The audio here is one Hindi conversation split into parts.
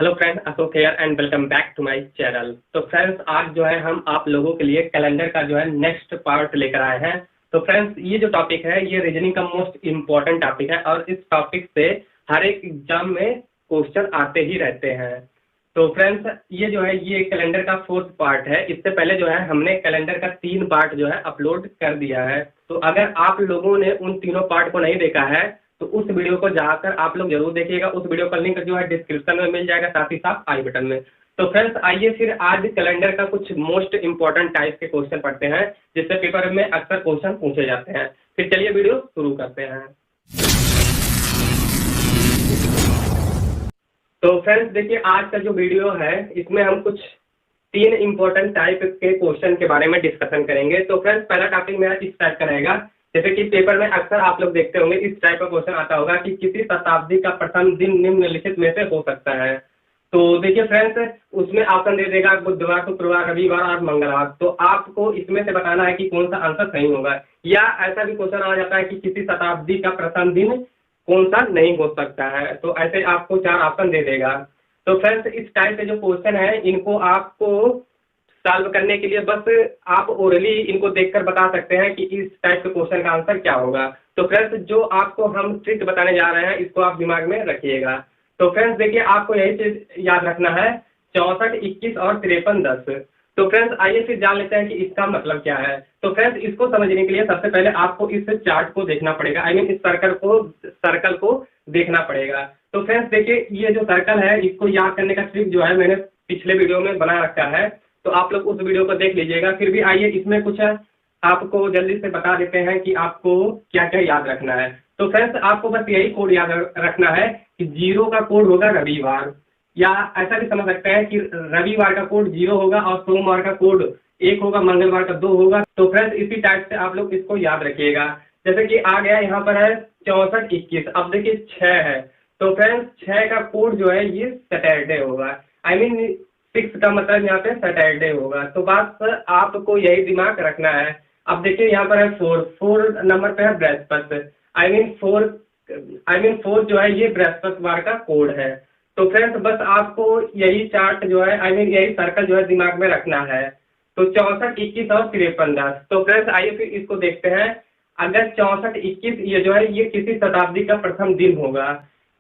Hello friends, Ashok here and welcome back to my channel. तो फ्रेंड्स, आज जो है हम आप लोगों के लिए कैलेंडर का जो है नेक्स्ट पार्ट लेकर आए हैं। तो फ्रेंड्स, ये जो टॉपिक है ये रीजनिंग का मोस्ट इम्पोर्टेंट टॉपिक है और इस टॉपिक से हर एक एग्जाम में क्वेश्चन आते ही रहते हैं। तो फ्रेंड्स, ये जो है ये कैलेंडर का 4th पार्ट है। इससे पहले जो है हमने कैलेंडर का 3 पार्ट जो है अपलोड कर दिया है। तो अगर आप लोगों ने उन तीनों पार्ट को नहीं देखा है तो उस वीडियो को जाकर आप लोग जरूर देखिएगा। उस वीडियो का लिंक जो है डिस्क्रिप्शन में मिल जाएगा, साथ ही साथ आई बटन में। तो फ्रेंड्स, आइए फिर आज कैलेंडर का कुछ मोस्ट इंपॉर्टेंट टाइप के क्वेश्चन पढ़ते हैं जिससे पेपर में अक्सर क्वेश्चन पूछे जाते हैं। फिर चलिए वीडियो शुरू करते हैं। तो फ्रेंड्स देखिए, आज का जो वीडियो है इसमें हम कुछ 3 इंपॉर्टेंट टाइप के क्वेश्चन के बारे में डिस्कशन करेंगे। तो फ्रेंड्स, पहला टॉपिक मेरा इस टाइप का रहेगा, जैसे कि पेपर में अक्सर आप लोग देखते होंगे इस टाइप का क्वेश्चन आता होगा कि किसी शताब्दी का प्रथम दिन निम्नलिखित में से हो सकता है। तो देखिए फ्रेंड्स, उसमें ऑप्शन दे देगा बुधवार, शुक्रवार, रविवार और मंगलवार। तो आपको इसमें से बताना है कि कौन सा आंसर सही होगा। या ऐसा भी क्वेश्चन आ जाता है कि किसी शताब्दी का प्रथम दिन कौन सा नहीं हो सकता है। तो ऐसे आपको 4 ऑप्शन दे देगा। तो फ्रेंड्स, इस टाइप के जो क्वेश्चन है इनको आपको सॉल्व करने के लिए बस आप ओरली इनको देखकर बता सकते हैं कि इस टाइप के क्वेश्चन का आंसर क्या होगा। तो फ्रेंड्स, जो आपको हम ट्रिक बताने जा रहे हैं इसको आप दिमाग में रखिएगा। तो फ्रेंड्स देखिए, आपको यही चीज याद रखना है 64, 21 और 53, 10। तो फ्रेंड्स आइए फिर जान लेते हैं कि इसका मतलब क्या है। तो फ्रेंड्स, इसको समझने के लिए सबसे पहले आपको इस चार्ट को देखना पड़ेगा, आई मीन इस सर्कल को देखना पड़ेगा। तो फ्रेंड्स देखिए, ये जो सर्कल है इसको याद करने का ट्रिक जो है मैंने पिछले वीडियो में बना रखा है, तो आप लोग उस वीडियो को देख लीजिएगा। फिर भी आइए इसमें कुछ आपको जल्दी से बता देते हैं कि आपको क्या क्या याद रखना है। तो फ्रेंड्स, आपको बस यही कोड याद रखना है कि 0 का कोड होगा रविवार, या ऐसा भी समझ सकते हैं कि रविवार का कोड 0 होगा और सोमवार का कोड 1 होगा, मंगलवार का 2 होगा। तो फ्रेंड्स, इसी टाइप से आप लोग इसको याद रखिएगा। जैसे कि आ गया यहाँ पर है 64, 21। अब देखिए 6 है, तो फ्रेंड्स 6 का कोड जो है ये सैटरडे होगा, आई मीन 6 का मतलब यहाँ पे सैटरडे होगा। तो बात आपको यही दिमाग रखना है। अब देखिए यहाँ पर है 4 नंबर पे है बृहस्पति, आई मीन 4 जो है ये बृहस्पतिवार का कोड है। तो फ्रेंड्स बस आपको यही चार्ट जो है, आई मीन यही सर्कल जो है दिमाग में रखना है। तो 64, 21 और 53, 10। तो फ्रेंड्स आइए फिर इसको देखते हैं। अगर 64, 21 ये जो है ये किसी शताब्दी का प्रथम दिन होगा,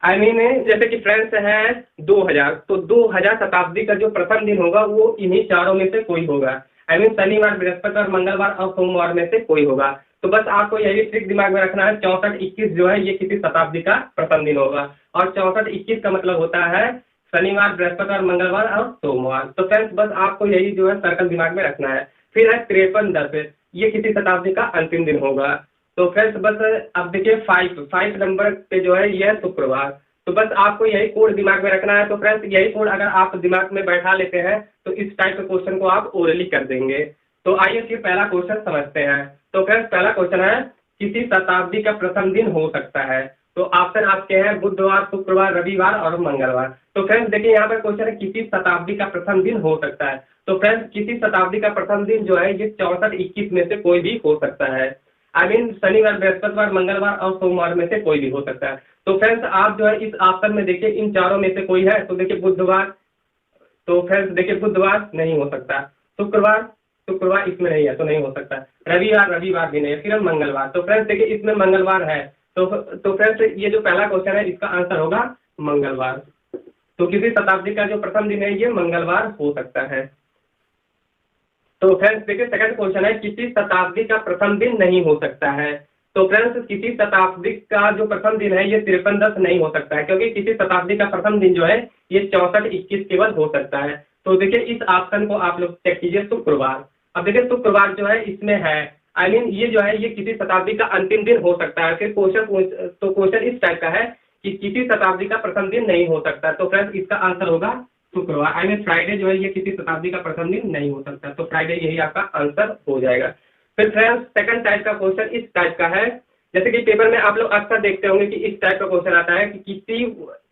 आई मीन जैसे कि फ्रेंड्स है 2000, तो 2000 शताब्दी का जो प्रथम दिन होगा वो इन्हीं चारों में से कोई होगा, आई मीन शनिवार, बृहस्पतिवार, मंगलवार और सोमवार में से कोई होगा। तो बस आपको यही ट्रिक दिमाग में रखना है, 64, 21 जो है ये किसी शताब्दी का प्रथम दिन होगा और 64, 21 का मतलब होता है शनिवार, बृहस्पतिवार, मंगलवार और सोमवार। तो फ्रेंड्स बस आपको यही जो है सर्कल दिमाग में रखना है। फिर है 53, 10, ये किसी शताब्दी का अंतिम दिन होगा। तो फ्रेंड्स बस अब देखिए 5 नंबर पे जो है ये शुक्रवार। तो बस आपको यही कोड दिमाग में रखना है। तो फ्रेंड्स यही कोड अगर आप दिमाग में बैठा लेते हैं तो इस टाइप के क्वेश्चन को आप ओरली कर देंगे। तो आइए फिर पहला क्वेश्चन समझते हैं। तो फ्रेंड्स पहला क्वेश्चन है किसी शताब्दी का प्रथम दिन हो सकता है। तो ऑप्शन आपके हैं बुधवार, शुक्रवार, रविवार और मंगलवार। तो फ्रेंड्स देखिए यहाँ पर क्वेश्चन है किसी शताब्दी का प्रथम दिन हो सकता है। तो फ्रेंड्स किसी शताब्दी का प्रथम दिन जो है ये 64, 21 में से कोई भी हो सकता है, आई मीन शनिवार, बृहस्पतिवार, मंगलवार और सोमवार में से कोई भी हो सकता है। तो फ्रेंड्स आप जो है इस ऑप्शन में देखिए इन चारों में से कोई है। तो देखिए बुधवार, तो फ्रेंड्स देखिए बुधवार नहीं हो सकता, शुक्रवार इसमें नहीं है तो नहीं हो सकता, रविवार भी नहीं है, फिर मंगलवार। तो फ्रेंड्स देखिए इसमें मंगलवार है। तो फ्रेंड्स ये जो पहला क्वेश्चन है इसका आंसर होगा मंगलवार। तो किसी शताब्दी का जो प्रथम दिन है ये मंगलवार हो सकता है। तो फ्रेंड्स देखिए सेकंड क्वेश्चन है किसी शताब्दी का प्रथम दिन नहीं हो सकता है। तो फ्रेंड्स किसी शताब्दी का जो प्रथम दिन है ये 53, 10 नहीं हो सकता है, क्योंकि किसी शताब्दी का प्रथम दिन जो है ये 64, 21 केवल हो सकता है। तो देखिए इस ऑप्शन को आप लोग चेक कीजिए शुक्रवार। अब देखिए शुक्रवार जो है इसमें है, आई मीन ये जो है ये किसी शताब्दी का अंतिम दिन हो सकता है। फिर क्वेश्चन इस टाइप का है कि किसी शताब्दी का प्रथम दिन नहीं हो सकता। तो फ्रेंड्स इसका आंसर होगा शुक्रवार, आई मीन फ्राइडे जो है ये किसी शताब्दी का प्रथम दिन नहीं हो सकता। तो फ्राइडे यही आपका आंसर हो जाएगा। फिर फ्रेंड्स सेकंड टाइप का क्वेश्चन इस टाइप का है, जैसे कि पेपर में आप लोग अक्सर देखते होंगे कि इस टाइप का क्वेश्चन आता है कि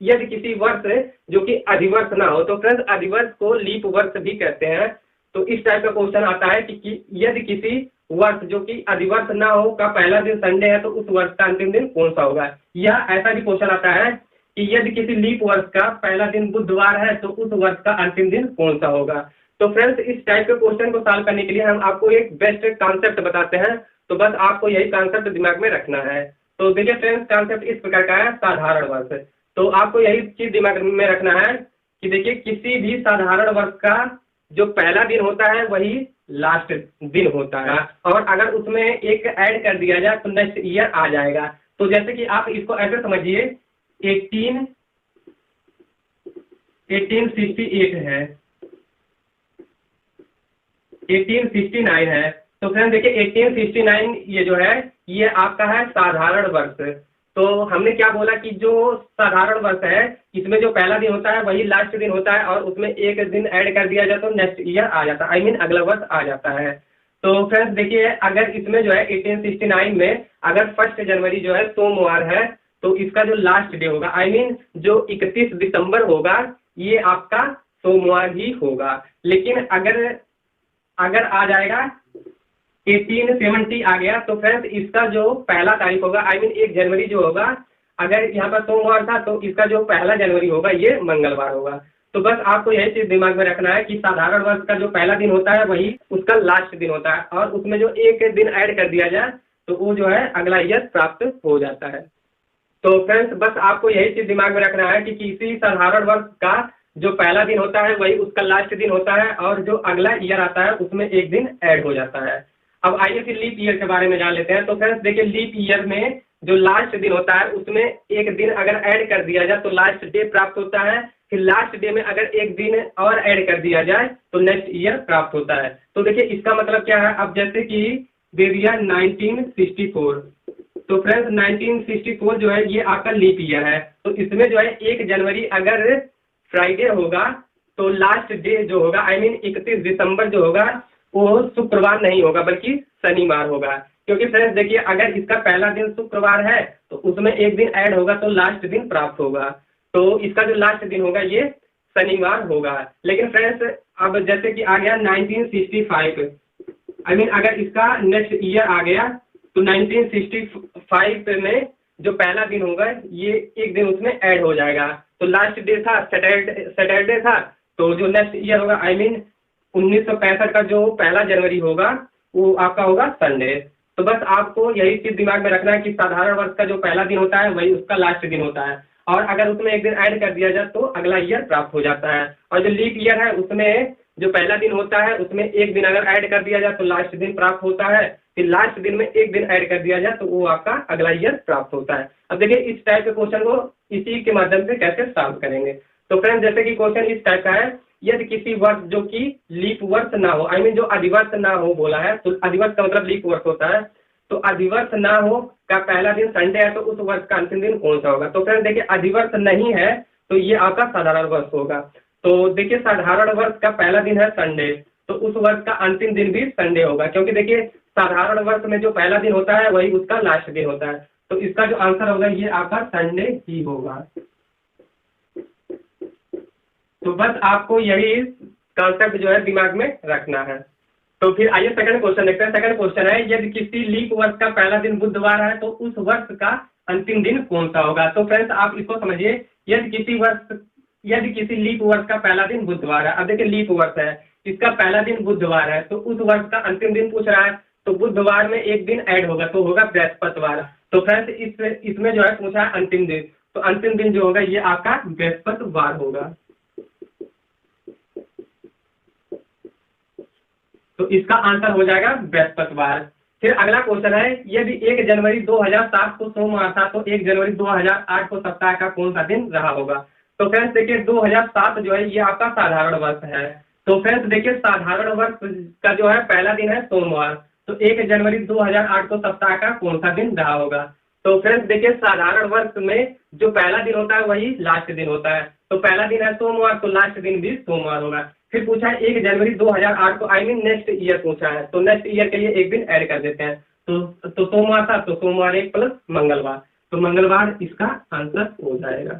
यदि किसी वर्ष जो कि अधिवर्ष ना हो। तो फ्रेंड्स अधिवर्ष को लीप वर्ष भी कहते हैं। तो इस टाइप का क्वेश्चन आता है कि यदि किसी वर्ष जो कि अधिवर्ष ना हो का पहला दिन संडे है तो उस वर्ष का अंतिम दिन कौन सा होगा। या ऐसा भी क्वेश्चन आता है कि यदि किसी लीप वर्ष का पहला दिन बुधवार है तो उस वर्ष का अंतिम दिन कौन सा होगा। तो फ्रेंड्स इस टाइप के क्वेश्चन को सॉल्व करने के लिए हम आपको एक बेस्ट कॉन्सेप्ट बताते हैं, तो बस आपको यही कॉन्सेप्ट दिमाग में रखना है। तो देखिए फ्रेंड्स, कॉन्सेप्ट इस प्रकार का है, साधारण वर्ष। तो आपको यही चीज दिमाग में रखना है कि देखिए किसी भी साधारण वर्ष का जो पहला दिन होता है वही लास्ट दिन होता है, और अगर उसमें एक ऐड कर दिया जाए तो नेक्स्ट ईयर आ जाएगा। तो जैसे कि आप इसको ऐसे समझिए, 1868 है, 1869 है। तो फ्रेंड देखिए 1869 ये जो है ये आपका है साधारण वर्ष। तो हमने क्या बोला कि जो साधारण वर्ष है इसमें जो पहला दिन होता है वही लास्ट दिन होता है, और उसमें एक दिन ऐड कर दिया जाए तो नेक्स्ट ईयर आ जाता है, आई मीन अगला वर्ष आ जाता है। तो फ्रेंड्स देखिए अगर इसमें जो है 1869 में अगर 1 जनवरी जो है सोमवार है तो इसका जो लास्ट डे होगा, आई मीन जो 31 दिसंबर होगा ये आपका सोमवार ही होगा। लेकिन अगर आ जाएगा 1870 आ गया तो फ्रेंड्स इसका जो पहला तारीख होगा, आई मीन 1 जनवरी जो होगा, अगर यहाँ पर सोमवार था तो इसका जो पहला जनवरी होगा ये मंगलवार होगा। तो बस आपको यही चीज दिमाग में रखना है कि साधारण वर्ष का जो पहला दिन होता है वही उसका लास्ट दिन होता है, और उसमें जो एक दिन ऐड कर दिया जाए तो वो जो है अगला ईयर प्राप्त हो जाता है। तो फ्रेंड्स बस आपको यही चीज दिमाग में रखना है कि किसी साधारण वर्ष का जो पहला दिन होता है वही उसका लास्ट दिन होता है, और जो अगला ईयर आता है उसमें एक दिन ऐड हो जाता है। अब आइए फिर लीप ईयर के बारे में जान लेते हैं। तो फ्रेंड्स देखिए लीप ईयर में जो लास्ट दिन होता है उसमें एक दिन अगर ऐड कर दिया जाए तो लास्ट डे प्राप्त होता है, फिर लास्ट डे में अगर एक दिन और ऐड कर दिया जाए तो नेक्स्ट ईयर प्राप्त होता है। तो देखिए इसका मतलब क्या है, अब जैसे कि दे दिया 1964, तो फ्रेंड्स 1964 जो है ये आपका लीप ईयर है। तो इसमें जो है 1 जनवरी अगर फ्राइडे होगा तो लास्ट डे जो होगा, आई मीन 31 दिसंबर जो होगा वो शुक्रवार नहीं होगा बल्कि शनिवार होगा। क्योंकि फ्रेंड्स देखिए अगर इसका पहला दिन शुक्रवार है तो उसमें एक दिन ऐड होगा तो लास्ट दिन प्राप्त होगा, तो इसका जो लास्ट दिन होगा ये शनिवार होगा। लेकिन फ्रेंड्स अब जैसे कि आ गया 1965, आई मीन अगर इसका नेक्स्ट ईयर आ गया तो 1965 में जो पहला दिन होगा ये एक दिन उसमें ऐड हो जाएगा, तो लास्ट डे था सैटरडे था, तो जो नेक्स्ट ईयर होगा आई मीन 1965 का जो पहला जनवरी होगा वो आपका होगा संडे। तो बस आपको यही चीज दिमाग में रखना है कि साधारण वर्ष का जो पहला दिन होता है वही उसका लास्ट दिन होता है, और अगर उसमें एक दिन ऐड कर दिया जाए तो अगला ईयर प्राप्त हो जाता है। और जो लीप ईयर है उसमें जो पहला दिन होता है उसमें एक दिन अगर ऐड कर दिया जाए तो लास्ट दिन प्राप्त होता है, फिर लास्ट दिन में एक दिन ऐड कर दिया जाए तो वो आपका अगला ईयर प्राप्त होता है। अब देखिए इस टाइप के क्वेश्चन को इसी के माध्यम से कैसे सॉल्व करेंगे। तो फ्रेंड्स जैसे कि क्वेश्चन इस टाइप का है, यदि किसी वर्ष जो कि लीप वर्ष ना हो, आई मीन जो अधिवर्ष ना हो बोला है, तो अधिवर्ष का मतलब लीप वर्ष होता है, तो अधिवर्ष ना हो का पहला दिन संडे है तो उस वर्ष का अंतिम दिन कौन सा होगा। तो फ्रेंड्स देखिए अधिवर्ष नहीं है तो ये आपका साधारण वर्ष होगा। तो देखिए साधारण वर्ष का पहला दिन है संडे, तो उस वर्ष का अंतिम दिन भी संडे होगा, क्योंकि देखिए साधारण वर्ष में जो पहला दिन होता है वही उसका लास्ट दिन होता है, तो इसका जो आंसर होगा ये आपका संडे ही होगा। तो बस आपको यही कॉन्सेप्ट जो है दिमाग में रखना है। तो फिर आइए सेकंड क्वेश्चन देखते हैं। सेकंड क्वेश्चन है, यदि किसी लीप वर्ष का पहला दिन बुधवार है तो उस वर्ष का अंतिम दिन कौन सा होगा। तो फ्रेंड्स आप इसको समझिए, यदि किसी लीप वर्ष का पहला दिन बुधवार है, अब देखिए लीप वर्ष है, इसका पहला दिन बुधवार है, तो उस वर्ष का अंतिम दिन पूछ रहा है, तो बुधवार में एक दिन ऐड होगा तो होगा बृहस्पतिवार। तो फ्रेंड्स इसमें जो है पूछा है अंतिम दिन, तो अंतिम दिन जो होगा ये आपका बृहस्पतिवार होगा। तो इसका आंसर हो जाएगा बृहस्पतिवार। फिर अगला क्वेश्चन है, यदि 1 जनवरी 2007 को सोमवार था तो 1 जनवरी 2008 को सप्ताह का कौन सा दिन रहा होगा। तो फ्रेंड्स देखिए 2007 जो है ये आपका साधारण वर्ष है। तो फ्रेंड्स देखिए साधारण वर्ष का जो है पहला दिन है सोमवार, तो 1 जनवरी 2008 को सप्ताह का कौन सा दिन रहा होगा। तो फ्रेंड्स देखिए साधारण वर्ष में जो पहला दिन होता है वही लास्ट दिन होता है, तो पहला दिन है सोमवार तो लास्ट दिन भी सोमवार होगा। फिर पूछा है 1 जनवरी 2008 को, आई मीन नेक्स्ट ईयर पूछा है, तो नेक्स्ट ईयर के लिए एक दिन ऐड कर देते हैं, तो सोमवार था तो सोमवार 1 प्लस मंगलवार, तो मंगलवार इसका आंसर हो जाएगा।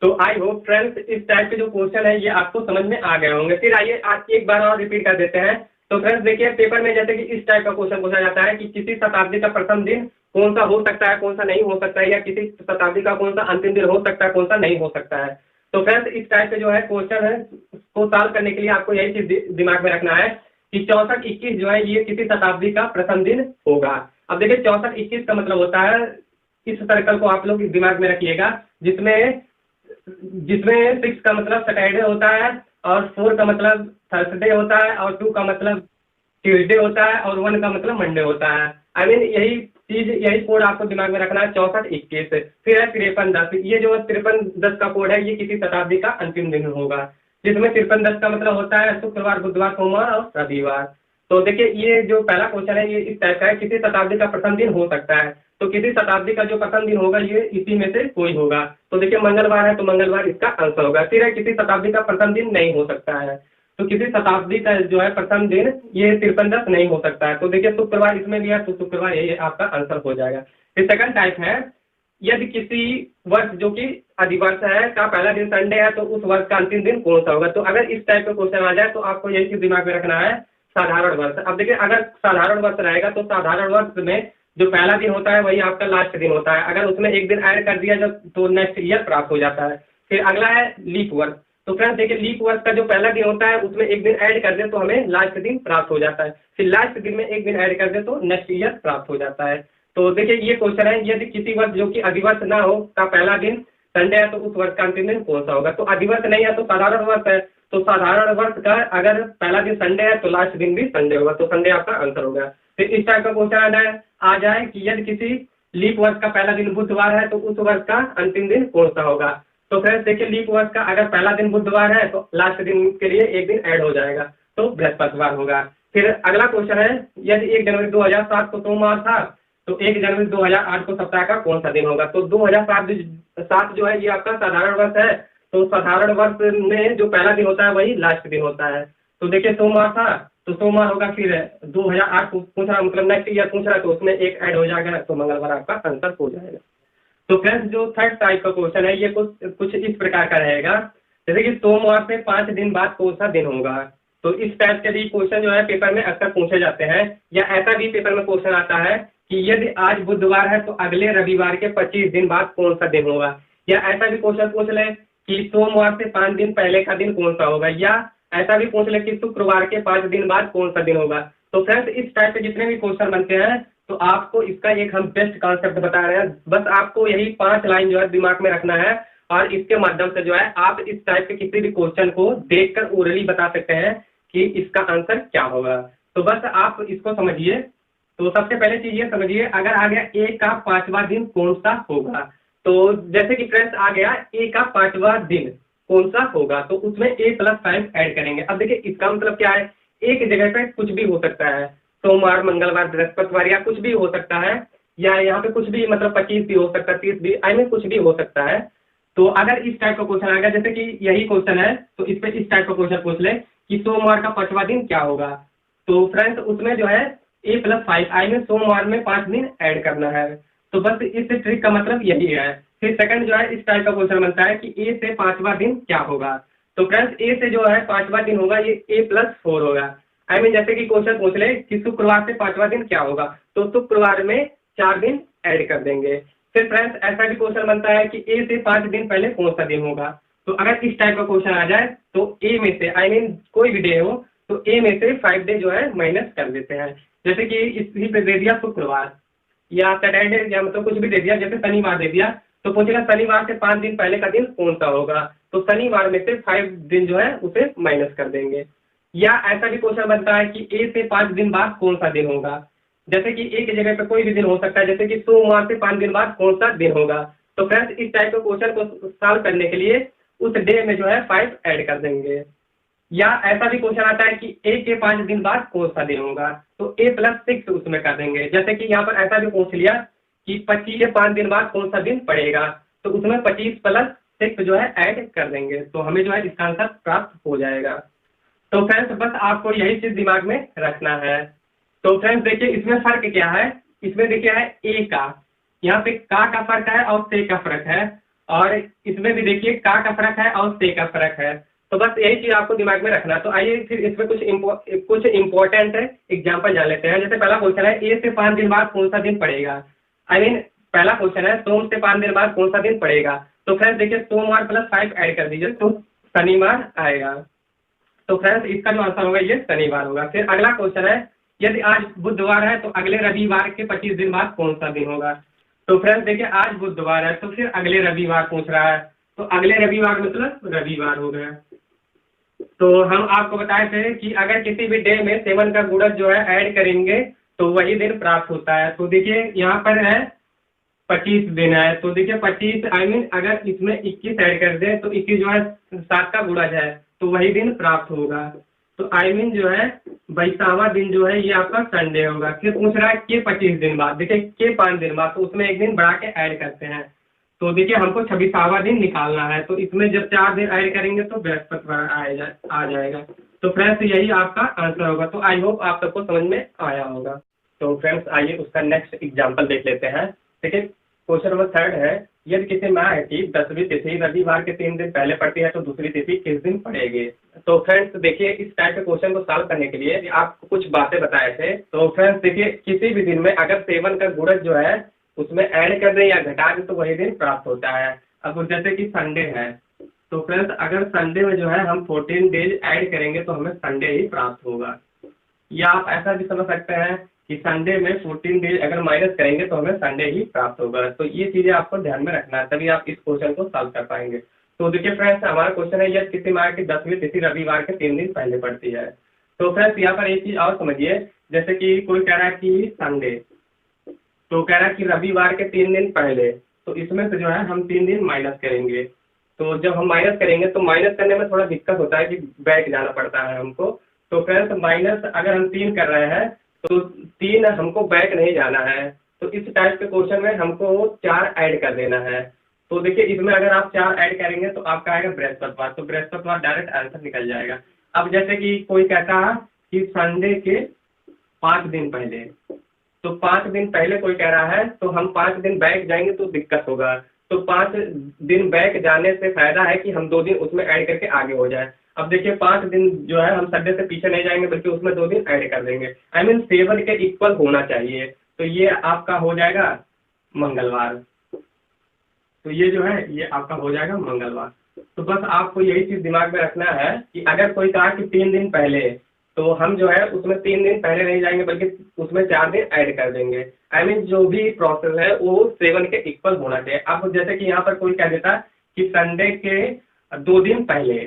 तो आई होप फ्रेंड्स इस टाइप के जो क्वेश्चन है ये आपको समझ में आ गए होंगे। फिर आइए आज एक बार और रिपीट कर देते हैं। तो फ्रेंड्स देखिए पेपर में जैसे कि इस टाइप का क्वेश्चन पूछा जाता है कि किसी शताब्दी का प्रथम दिन कौन सा हो सकता है, कौन सा नहीं हो सकता है, या किसी शताब्दी का कौन सा अंतिम दिन हो सकता है, कौन सा नहीं हो सकता है। तो फ्रेंड्स इस टाइप के जो है क्वेश्चन है को सॉल्व करने के लिए आपको यही चीज दिमाग में रखना है कि 64-21 जो है ये किसी शताब्दी का प्रथम दिन होगा। अब देखिए 64-21 का मतलब होता है, इस सर्कल को आप लोग दिमाग में रखिएगा, जिसमें जिसमें 6 का मतलब सैटरडे होता है, और 4 का मतलब थर्सडे होता है, और 2 का मतलब ट्यूसडे होता है, और 1 का मतलब मंडे होता है। आई मीन यही चीज, यही कोड आपको दिमाग में रखना है 64-21। फिर है 53-10, ये जो 53-10 का कोड है ये किसी शताब्दी का अंतिम दिन होगा, जिसमें 53-10 का मतलब होता है शुक्रवार, बुधवार, सोमवार और रविवार। तो देखिए ये जो पहला क्वेश्चन है ये इस टाइप का है, किसी शताब्दी का प्रथम दिन हो सकता है। तो किसी शताब्दी का जो प्रथम दिन होगा ये इसी में से कोई होगा। तो देखिए मंगलवार है तो मंगलवार इसका आंसर होगा। फिर है किसी शताब्दी का प्रथम दिन नहीं हो सकता है, तो किसी शताब्दी का जो है प्रथम दिन ये 53-10 नहीं हो सकता है। तो देखिए शुक्रवार इसमें भी है, तो शुक्रवार यही आपका आंसर हो जाएगा। फिर सेकंड टाइप है, यदि किसी वर्ष जो कि अधिवर्ष है का पहला दिन संडे है तो उस वर्ष का अंतिम दिन कौन सा होगा। तो अगर इस टाइप का क्वेश्चन आ जाए तो आपको यही चीज दिमाग में रखना है, साधारण वर्ष। अब देखिए अगर साधारण वर्ष रहेगा तो साधारण वर्ष में जो पहला दिन होता है वही आपका लास्ट दिन होता है। अगर उसमें एक दिन ऐड कर दिया जब तो नेक्स्ट ईयर प्राप्त हो जाता है। फिर अगला है लीप वर्ष। तो फ्रेंड्स देखिए लीप वर्ष का जो पहला दिन होता है उसमें एक दिन ऐड कर दे तो हमें लास्ट दिन प्राप्त हो जाता है। फिर लास्ट दिन में एक दिन ऐड कर दे तो नेक्स्ट ईयर प्राप्त हो जाता है। तो देखिए ये क्वेश्चन है, यदि किसी वर्ष जो कि अधिवर्ष ना हो का पहला दिन संडे है तो उस वर्ष का अंतिम दिन कौन सा होगा। तो अधिवर्ष नहीं है तो साधारण वर्ष है, तो साधारण वर्ष का अगर पहला दिन संडे है तो लास्ट दिन भी संडे होगा, तो संडे आपका आंसर होगा। फिर इस टाइप का क्वेश्चन आ जाए कि यदि किसी लीप वर्ष का पहला दिन बुधवार है तो उस वर्ष का अंतिम दिन कौन सा होगा। तो फ्रेंड्स देखिए लीप वर्ष का अगर पहला दिन बुधवार है तो लास्ट दिन के लिए एक दिन ऐड हो जाएगा, तो बृहस्पतिवार होगा। फिर अगला क्वेश्चन है, यदि 1 जनवरी 2007 को सोमवार था तो 1 जनवरी 2008 को सप्ताह का कौन सा दिन होगा। तो 2007 जो है ये आपका साधारण वर्ष है, तो साधारण वर्ष में जो पहला दिन होता है वही लास्ट दिन होता है। तो देखिए सोमवार था तो सोमवार होगा। फिर 2008 को पूछ रहा, मतलब नेक्स्ट ईयर पूछ रहा है, तो उसमें एक ऐड हो जाएगा, तो मंगलवार आपका आंसर हो जाएगा। तो फ्रेंड्स जो थर्ड टाइप का क्वेश्चन है ये कुछ इस प्रकार का रहेगा, जैसे कि सोमवार से 5 दिन बाद कौन सा दिन होगा। तो इस टाइप के भी क्वेश्चन जो है पेपर में अक्सर पूछे जाते हैं, या ऐसा भी पेपर में क्वेश्चन आता है कि यदि आज बुधवार है तो अगले रविवार के 25 दिन बाद कौन सा दिन होगा। या ऐसा भी क्वेश्चन पूछ ले कि सोमवार से 5 दिन पहले का दिन कौन सा होगा, या ऐसा भी पूछ ले कि शुक्रवार के 5 दिन बाद कौन सा दिन होगा। तो फ्रेंड्स इस टाइप के जितने भी क्वेश्चन बनते हैं तो आपको इसका एक हम बेस्ट कॉन्सेप्ट बता रहे हैं, बस आपको यही 5 लाइन जो है दिमाग में रखना है, और इसके माध्यम से जो है आप इस टाइप के किसी भी क्वेश्चन को देखकर ओरली बता सकते हैं कि इसका आंसर क्या होगा। तो बस आप इसको समझिए। तो सबसे पहले चीज ये समझिए, अगर आ गया ए का 5वां दिन कौन सा होगा, तो जैसे कि फ्रेंड्स आ गया ए का 5वां दिन कौन सा होगा, तो उसमें a+5 ऐड करेंगे। अब देखिए इसका मतलब क्या है, एक जगह पे कुछ भी हो सकता है, सोमवार, मंगलवार, बृहस्पतिवार, या कुछ भी हो सकता है, या यहाँ पे कुछ भी मतलब 25 भी हो सकता है, 30 भी, आई मीन कुछ भी हो सकता है। तो अगर इस टाइप का क्वेश्चन आ गया, जैसे कि यही क्वेश्चन है, तो इस पे इस टाइप का क्वेश्चन पूछ ले कि सोमवार का 5वां दिन क्या होगा, तो फ्रेंड्स उसमें जो है a+5 आई मीन सोमवार में 5 दिन ऐड करना है। तो बस इस ट्रिक का मतलब यही है। फिर सेकंड जो है इस टाइप का क्वेश्चन बनता है कि ए से 5वां दिन क्या होगा। तो फ्रेंड्स ए से जो है 5वां दिन होगा ये a+4 होगा। आई मीन जैसे कि क्वेश्चन पूछ ले कि शुक्रवार से 5वां दिन क्या होगा, तो शुक्रवार में 4 दिन ऐड कर देंगे। फिर फ्रेंड्स ऐसा भी क्वेश्चन बनता है कि ए से 5 दिन पहले कौन सा दिन होगा। तो अगर इस टाइप का क्वेश्चन आ जाए तो ए में से, आई मीन कोई भी डे हो, तो ए में से 5 डे जो है माइनस कर देते हैं। जैसे कि इसी पे दे दिया शुक्रवार, या सैटरडे, या मतलब कुछ भी दे दिया, जैसे शनिवार दे दिया, तो पूछेगा शनिवार से 5 दिन पहले का दिन कौन सा होगा, तो शनिवार में से 5 दिन जो है उसे माइनस कर देंगे। या ऐसा भी क्वेश्चन बनता है कि ए से 5 दिन बाद कौन सा दिन होगा, जैसे कि एक जगह पे कोई भी दिन हो सकता है, जैसे कि सोमवार से 5 दिन बाद कौन सा दिन होगा। तो फ्रेंड्स इस टाइप के क्वेश्चन को सॉल्व करने के लिए उस डे में जो है 5 ऐड कर देंगे। या ऐसा भी क्वेश्चन आता है कि ए के 5 दिन बाद कौन सा दिन होगा, तो a+6 उसमें कर देंगे। जैसे कि यहाँ पर ऐसा भी पूछ लिया कि 25 के 5 दिन बाद कौन सा दिन पड़ेगा, तो उसमें 25+6 जो है ऐड कर देंगे, तो हमें जो है इसका आंसर प्राप्त हो जाएगा। तो फ्रेंड्स बस आपको यही चीज दिमाग में रखना है। तो फ्रेंड्स देखिए इसमें फर्क क्या है, इसमें देखिए है ए का, यहाँ पे का फर्क है और से का फर्क है, और इसमें भी देखिए का फर्क है और से का फर्क है। तो बस यही चीज आपको दिमाग में रखना। तो आइए फिर इसमें कुछ इंपॉर्टेंट एग्जाम्पल जान लेते हैं। जैसे पहला क्वेश्चन है ए से 5 दिन बाद कौन सा दिन पड़ेगा, पहला क्वेश्चन है सोम से 5 दिन बाद कौन सा दिन पड़ेगा। तो फ्रेंड्स देखिए सोमवार प्लस 5 ऐड कर दीजिए तो शनिवार आएगा। तो फ्रेंड्स इसका जो आंसर होगा ये शनिवार होगा। फिर अगला क्वेश्चन है यदि आज बुधवार है तो अगले रविवार के 25 दिन बाद कौन सा दिन होगा। तो फ्रेंड्स देखिए आज बुधवार है तो फिर अगले रविवार पूछ रहा है, तो अगले रविवार मतलब रविवार हो गया। तो हम आपको बताए थे कि अगर किसी भी डे में 7 का गुणज जो है ऐड करेंगे तो वही दिन प्राप्त होता है। तो देखिए यहाँ पर है 25 दिन है, तो देखिए 25 अगर इसमें 21 ऐड कर दें तो 21 जो है 7 का गुणज है तो वही दिन प्राप्त होगा। तो जो है 22वां दिन जो है ये आपका संडे होगा। फिर पूछ रहा है के 25 दिन बाद, देखिए के 5 दिन बाद, तो उसमें एक दिन बढ़ा के ऐड करते हैं। तो देखिए हमको 26वां दिन निकालना है, तो इसमें जब 4 दिन ऐड करेंगे तो बृहस्पतिवार आ जाएगा। तो फ्रेंड्स यही आपका आंसर होगा। तो आई होप आप सबको समझ में आया होगा। तो फ्रेंड्स आइए उसका नेक्स्ट एग्जाम्पल देख लेते हैं। देखिए क्वेश्चन नंबर 3 है यदि किसी माह की 10वीं तिथि रविवार के 3 दिन पहले पड़ती है तो दूसरी तिथि किस दिन पड़ेगी। तो फ्रेंड्स देखिए इस टाइप के क्वेश्चन को सॉल्व करने के लिए आपको कुछ बातें बताए थे। तो फ्रेंड्स देखिए किसी भी दिन में अगर 7 का गुणज जो है उसमें ऐड कर दें या घटा दें तो वही दिन प्राप्त होता है। अब जैसे कि संडे है, तो फ्रेंड्स अगर संडे में जो है हम 14 डेज ऐड करेंगे तो हमें संडे ही प्राप्त होगा। या आप ऐसा भी समझ सकते हैं कि संडे में 14 डेज अगर माइनस करेंगे तो हमें संडे ही प्राप्त होगा। तो ये चीजें आपको ध्यान में रखना है, तभी आप इस क्वेश्चन को सॉल्व कर पाएंगे। तो देखिए फ्रेंड्स हमारा क्वेश्चन है यदि किसी माह की 10वीं तिथि रविवार के 3 दिन पहले पड़ती है। तो फ्रेंड्स यहाँ पर एक चीज और समझिए, जैसे कि कोई कह रहा है कि संडे, तो कह रहा है कि रविवार के 3 दिन पहले, तो इसमें से जो है हम 3 दिन माइनस करेंगे। तो जब हम माइनस करेंगे तो माइनस करने में थोड़ा दिक्कत होता है कि बैक जाना पड़ता है हमको। तो फ्रेंड्स माइनस अगर हम 3 कर रहे हैं तो 3 हमको बैक नहीं जाना है। तो इस टाइप के क्वेश्चन में हमको 4 ऐड कर देना है। तो देखिए इसमें अगर आप 4 ऐड करेंगे तो आपका आएगा बृहस्पतिवार, तो बृहस्पतिवार डायरेक्ट आंसर निकल जाएगा। अब जैसे कि कोई कहता है कि संडे के 5 दिन पहले, तो 5 दिन पहले कोई कह रहा है तो हम 5 दिन बैक जाएंगे तो दिक्कत होगा। तो 5 दिन बैक जाने से फायदा है कि हम 2 दिन उसमें ऐड करके आगे हो जाए। अब देखिए 5 दिन जो है हम संडे से पीछे नहीं जाएंगे बल्कि उसमें 2 दिन ऐड कर देंगे। 7 के इक्वल होना चाहिए, तो ये आपका हो जाएगा मंगलवार। तो ये जो है ये आपका हो जाएगा मंगलवार। तो बस आपको यही चीज दिमाग में रखना है कि अगर कोई कहा कि 3 दिन पहले, तो हम जो है उसमें 3 दिन पहले नहीं जाएंगे बल्कि उसमें 4 दिन ऐड कर देंगे। जो भी प्रोसेस है वो 7 के इक्वल होना चाहिए। अब जैसे कि यहाँ पर कोई कह देता कि संडे के 2 दिन पहले,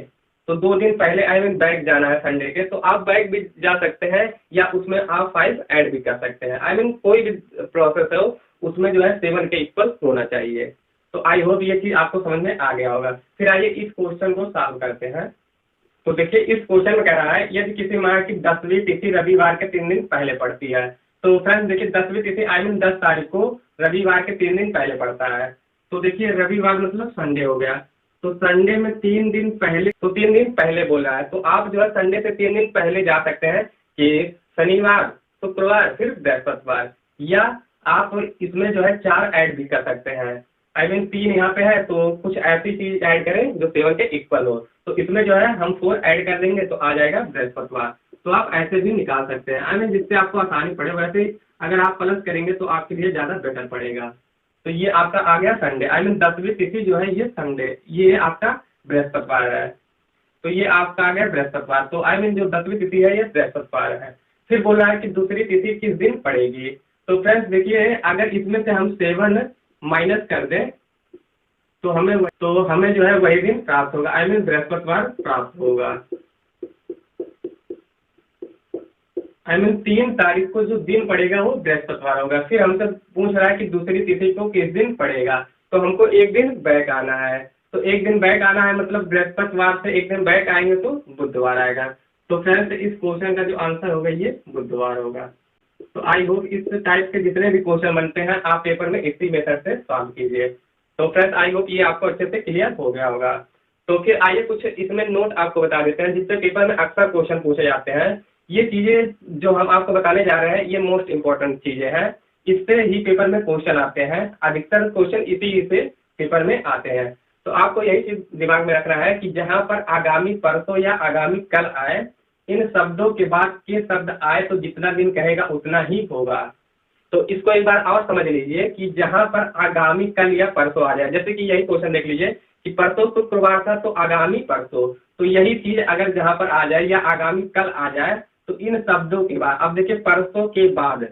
तो 2 दिन पहले बैक जाना है संडे के, तो आप बैक भी जा सकते हैं या उसमें आप 5 ऐड भी कर सकते हैं। कोई भी प्रोसेस है उसमें जो है 7 के इक्वल होना चाहिए। तो आई होप ये चीज आपको समझ में आ गया होगा। फिर आइए इस क्वेश्चन को सॉल्व करते हैं। तो देखिए इस क्वेश्चन में कह रहा है यदि किसी माह की 10वीं तिथि रविवार के 3 दिन पहले पड़ती है। तो फ्रेंड्स देखिए 10वीं तिथि 10 तारीख को रविवार के 3 दिन पहले पड़ता है। तो देखिए रविवार मतलब संडे हो गया, तो संडे में 3 दिन पहले, तो 3 दिन पहले बोला है, तो आप जो है संडे से 3 दिन पहले जा सकते हैं कि शनिवार, शुक्रवार, फिर बृहस्पतिवार, या आप इसमें जो है 4 ऐड भी कर सकते हैं। 3 यहाँ पे है तो कुछ ऐसी चीज ऐड करें जो 7 के इक्वल हो। तो इसमें जो है हम 4 ऐड कर देंगे तो आ जाएगा बृहस्पतिवार। तो आप ऐसे भी निकाल सकते हैं। जिससे आपको आसानी पड़े, वैसे अगर आप प्लस करेंगे तो आपके लिए ज्यादा बेटर पड़ेगा। तो ये आपका आ गया संडे। 10वीं तिथि जो है ये संडे, ये आपका बृहस्पतिवार है। तो ये आपका आ गया बृहस्पतिवार। तो जो 10वीं तिथि है ये बृहस्पतिवार है। फिर बोल रहा है कि दूसरी तिथि किस दिन पड़ेगी। तो फ्रेंड्स देखिए अगर इसमें से हम 7 माइनस कर दें तो हमें जो है वही दिन प्राप्त होगा। बृहस्पतिवार प्राप्त होगा। 3 तारीख को जो दिन पड़ेगा वो बृहस्पतिवार होगा। फिर हमसे पूछ रहा है कि दूसरी तिथि को किस दिन पड़ेगा, तो हमको एक दिन बैक आना है। तो एक दिन बैक आना है मतलब बृहस्पतिवार से एक दिन बैक आएंगे तो बुधवार आएगा। तो फ्रेंड्स इस क्वेश्चन का जो आंसर होगा ये बुधवार होगा। तो आई होप इस टाइप के जितने भी क्वेश्चन बनते हैं आप पेपर में इसी मेथड से सॉल्व कीजिए। तो फ्रेंड्स आई होप ये आपको अच्छे से क्लियर हो गया होगा। तो फिर आइए कुछ इसमें नोट आपको बता देते हैं जिससे पेपर में अक्सर क्वेश्चन पूछे जाते हैं। ये चीजें जो हम आपको बताने जा रहे हैं ये मोस्ट इंपॉर्टेंट चीजें हैं, इससे ही पेपर में क्वेश्चन आते हैं। अधिकतर क्वेश्चन इसी से पेपर में आते हैं। तो आपको यही चीज दिमाग में रखना है कि जहां पर आगामी परसों या आगामी कल आए, इन शब्दों के बाद के शब्द आए तो जितना दिन कहेगा उतना ही होगा। तो इसको एक बार और समझ लीजिए कि जहां पर आगामी कल या परसों आ जाए, जैसे कि यही क्वेश्चन देख लीजिए कि परसों शुक्रवार था तो आगामी परसों, तो यही चीज अगर जहां पर आ जाए या आगामी कल आ जाए तो इन शब्दों के बाद, अब देखिए परसों के बाद,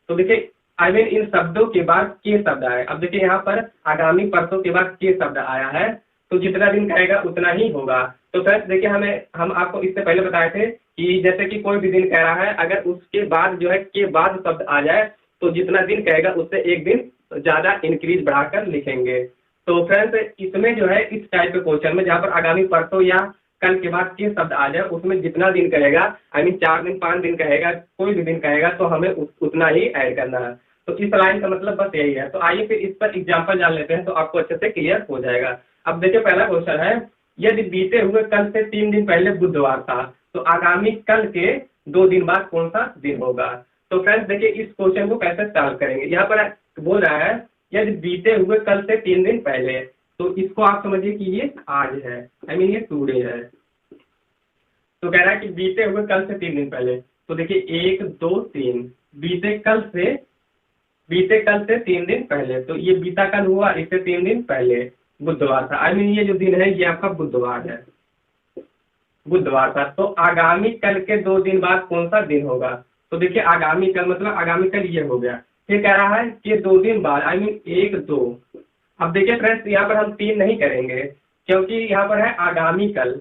तो देखिए आई मीन इन शब्दों के बाद के शब्द आए। अब देखिए यहाँ पर आगामी परसों के बाद के शब्द आया है, तो जितना दिन कहेगा उतना ही होगा। तो फ्रेंड्स देखिए हम आपको इससे पहले बताए थे कि जैसे कि कोई भी दिन कह रहा है, अगर उसके बाद जो है के बाद शब्द आ जाए तो जितना दिन कहेगा उससे एक दिन ज्यादा इंक्रीज बढ़ाकर लिखेंगे। तो फ्रेंड्स इसमें जो है इस टाइप के क्वेश्चन में जहाँ पर आगामी परसों या कल के बाद के शब्द आ जाए उसमें जितना दिन कहेगा, आई मीन 4 दिन 5 दिन कहेगा, कोई भी दिन कहेगा तो हमें उतना ही ऐड करना है। तो इस लाइन का मतलब बस यही है। तो आइए फिर इस पर एग्जाम्पल जान लेते हैं तो आपको अच्छे से क्लियर हो जाएगा। अब देखिए पहला क्वेश्चन है, यदि बीते हुए कल से 3 दिन पहले बुधवार था तो आगामी कल के 2 दिन बाद कौन सा दिन होगा। तो फ्रेंड्स देखिए इस क्वेश्चन को कैसे सॉल्व करेंगे। यहाँ पर बोल रहा है यदि बीते हुए कल से 3 दिन पहले, तो इसको आप समझिए कि ये आज है, आई मीन ये टुडे है। तो कह रहा है कि बीते हुए कल से 3 दिन पहले, तो देखिए 1 2 3, बीते कल से 3 दिन पहले, तो ये बीता कल हुआ, इससे 3 दिन पहले बुधवार था, आई मीन ये जो दिन है ये आपका बुधवार है, बुधवार था। तो आगामी कल के 2 दिन बाद कौन सा दिन होगा। तो देखिए आगामी कल मतलब आगामी कल ये हो गया, फिर कह रहा है कि 2 दिन बाद, आई मीन 1 2। अब देखिए फ्रेंड्स यहाँ पर हम 3 नहीं करेंगे क्योंकि यहाँ पर है आगामी कल,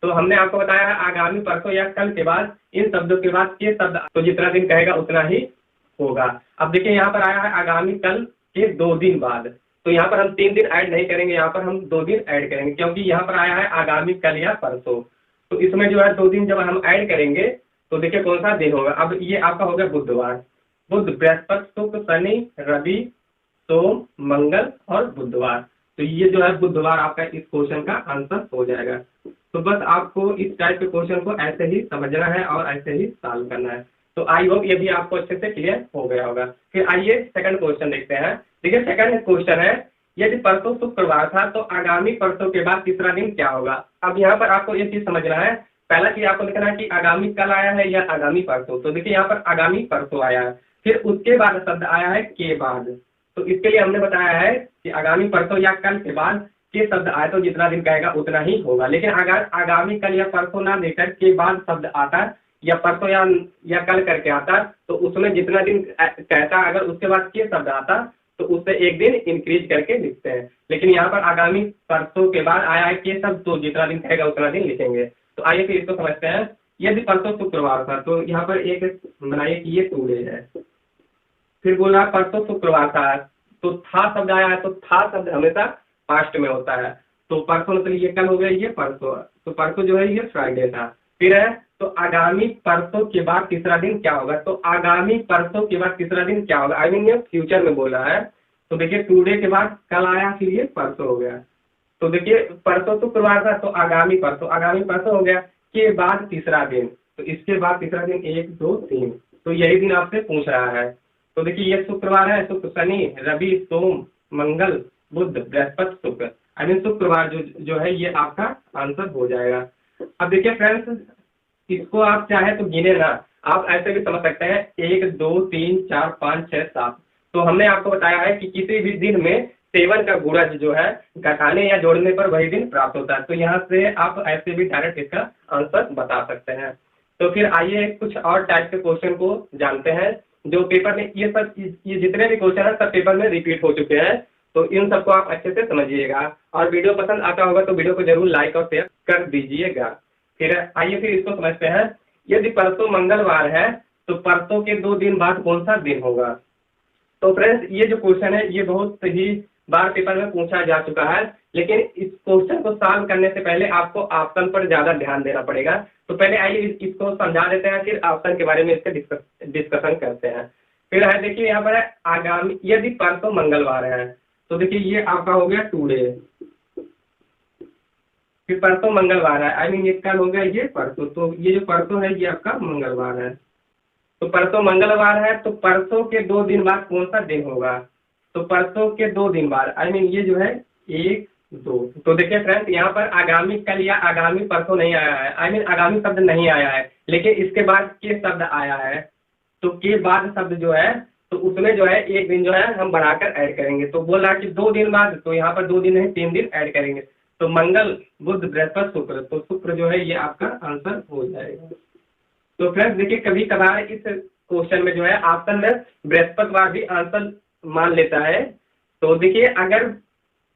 तो हमने आपको बताया है आगामी परसों या कल के बाद इन शब्दों के बाद के शब्द, तो जितना दिन कहेगा उतना ही होगा। अब देखिए यहाँ पर आया है आगामी कल के 2 दिन बाद, तो यहाँ पर हम 3 दिन ऐड नहीं करेंगे, यहाँ पर हम 2 दिन ऐड करेंगे क्योंकि यहाँ पर आया है आगामी कल या परसों। तो इसमें जो है 2 दिन जब हम ऐड करेंगे तो देखिए कौन सा दिन होगा। अब ये आपका हो गया बुधवार, बुध बृहस्पति शुक्र शनि रवि सोम मंगल और बुधवार, तो ये जो है बुधवार आपका इस क्वेश्चन का आंसर हो जाएगा। तो बस आपको इस टाइप के क्वेश्चन को ऐसे ही समझना है और ऐसे ही सॉल्व करना है। तो आई होप ये भी आपको अच्छे से क्लियर हो गया होगा। फिर आइए सेकंड क्वेश्चन देखते हैं। देखिए सेकंड क्वेश्चन है, यदि परसों शुक्रवार था तो आगामी परसों के बाद तीसरा दिन क्या होगा। अब यहाँ पर आपको ये चीज समझना है, पहला चीज आपको लिखना है कि आगामी कल आया है या आगामी परसों। तो देखिए यहाँ पर आगामी परसों आया है, फिर उसके बाद शब्द आया है के बाद, तो इसके लिए हमने बताया है कि आगामी परसों या कल के बाद के शब्द आए तो जितना दिन कहेगा उतना ही होगा। लेकिन अगर आगामी कल या परसों ना देकर के बाद शब्द आता या परसों या कल करके आता तो उसमें जितना दिन कहता अगर उसके बाद के शब्द आता तो उससे एक दिन इंक्रीज करके लिखते हैं। लेकिन यहाँ पर आगामी परसों के बाद आया है के शब्द, तो जितना दिन कहेगा उतना दिन लिखेंगे। तो आइए फिर इसको समझते हैं। यदि परसों शुक्रवार था तो यहाँ पर एक बनाइए कि ये टुडे है, फिर बोल रहा परसों शुक्रवार था तो था शब्द आया है, तो था शब्द हमेशा पास्ट में होता है, तो परसों मतलब ये कल हो गया, ये परसों, तो परसों जो है ये फ्राइडे था। फिर है तो आगामी परसों के बाद तीसरा दिन क्या होगा, तो आगामी परसों के बाद तीसरा दिन क्या होगा, आई मीन ये फ्यूचर में बोला है। तो देखिए टुडे के बाद कल आया, फिर ये परसों हो गया। तो देखिए परसों शुक्रवार था तो आगामी परसों हो गया, के बाद तीसरा दिन, तो इसके बाद तीसरा दिन 1 2 3, तो यही दिन आपसे पूछ रहा है। तो देखिए ये शुक्रवार है, शुक्र शनि रवि सोम मंगल बुध बृहस्पति शुक्र, आई मीन शुक्रवार जो है ये आपका आंसर हो जाएगा। अब देखिए फ्रेंड्स इसको आप चाहे तो गिने ना, आप ऐसे भी समझ सकते हैं 1 2 3 4 5 6 7। तो हमने आपको बताया है कि किसी भी दिन में 7 का गुणज जो है घटाने या जोड़ने पर वही दिन प्राप्त होता है। तो यहाँ से आप ऐसे भी डायरेक्ट इसका आंसर बता सकते हैं। तो फिर आइए कुछ और टाइप के क्वेश्चन को जानते हैं जो पेपर में, ये जितने भी क्वेश्चन है सब पेपर में रिपीट हो चुके हैं, तो इन सबको आप अच्छे से समझिएगा। और वीडियो पसंद आता होगा तो वीडियो को जरूर लाइक और शेयर कर दीजिएगा। फिर आइए फिर इसको समझते हैं। यदि परसों मंगलवार है तो परसों के 2 दिन बाद कौन सा दिन होगा। तो फ्रेंड्स ये जो क्वेश्चन है ये बहुत ही बार पेपर में पूछा जा चुका है, लेकिन इस क्वेश्चन को सॉल्व करने से पहले आपको ऑप्शन पर ज्यादा ध्यान देना पड़ेगा। तो पहले आइए इसको समझा देते हैं, फिर ऑप्शन के बारे में इसके डिस्कशन करते हैं। फिर है देखिए यहाँ पर है आगामी, यदि परसों मंगलवार है तो देखिए ये आपका हो गया टुडे, फिर परसों मंगलवार है, आई मीन ये कल हो गया ये परसों, तो ये जो परसों है ये आपका मंगलवार है। तो परसों मंगलवार है तो परसों के 2 दिन बाद कौन सा दिन होगा, तो परसों के 2 दिन बाद, आई मीन ये जो है 1 2। तो देखिए फ्रेंड्स यहाँ पर आगामी कल या आगामी परसों नहीं आया है, आई मीन आगामी शब्द नहीं आया है, लेकिन इसके बाद के शब्द आया है। तो के बाद शब्द जो है तो उसमें जो है एक दिन जो है हम बढ़ाकर ऐड करेंगे। तो बोल रहा कि 2 दिन बाद, तो यहाँ पर 2 दिन नहीं 3 दिन ऐड करेंगे। तो मंगल बुध बृहस्पति शुक्र, तो शुक्र जो है ये आपका आंसर हो जाएगा। तो फ्रेंड्स देखिए, कभी कभार इस क्वेश्चन में जो है ऑप्शन में बृहस्पतिवार भी आंसर मान लेता है। तो देखिए, अगर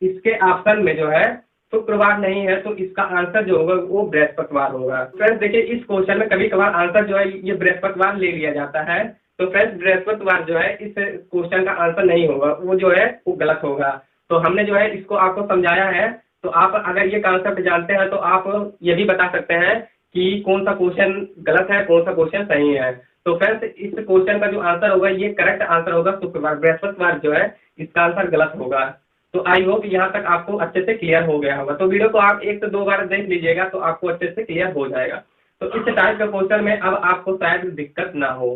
इसके ऑप्शन में जो है शुक्रवार नहीं है तो इसका आंसर जो होगा वो बृहस्पतिवार होगा। फ्रेंड्स देखिए, इस क्वेश्चन में कभी कभार आंसर जो है ये बृहस्पतिवार ले लिया जाता है। तो फ्रेंड्स बृहस्पतिवार जो है इस क्वेश्चन का आंसर नहीं होगा, वो जो है वो गलत होगा। तो हमने जो है इसको आपको समझाया है। तो आप अगर ये कॉन्सेप्ट जानते हैं तो आप ये भी बता सकते हैं कि कौन सा क्वेश्चन गलत है, कौन सा क्वेश्चन सही है। तो फ्रेंड्स इस क्वेश्चन का जो आंसर होगा ये करेक्ट आंसर होगा शुक्रवार। बृहस्पतिवार जो है इसका आंसर गलत होगा। तो आई होप यहाँ तक आपको अच्छे से क्लियर हो गया होगा। तो वीडियो को आप 1 से 2 बार देख लीजिएगा तो आपको अच्छे से क्लियर हो जाएगा। तो इस टाइप का क्वेश्चन में अब आपको शायद दिक्कत ना हो।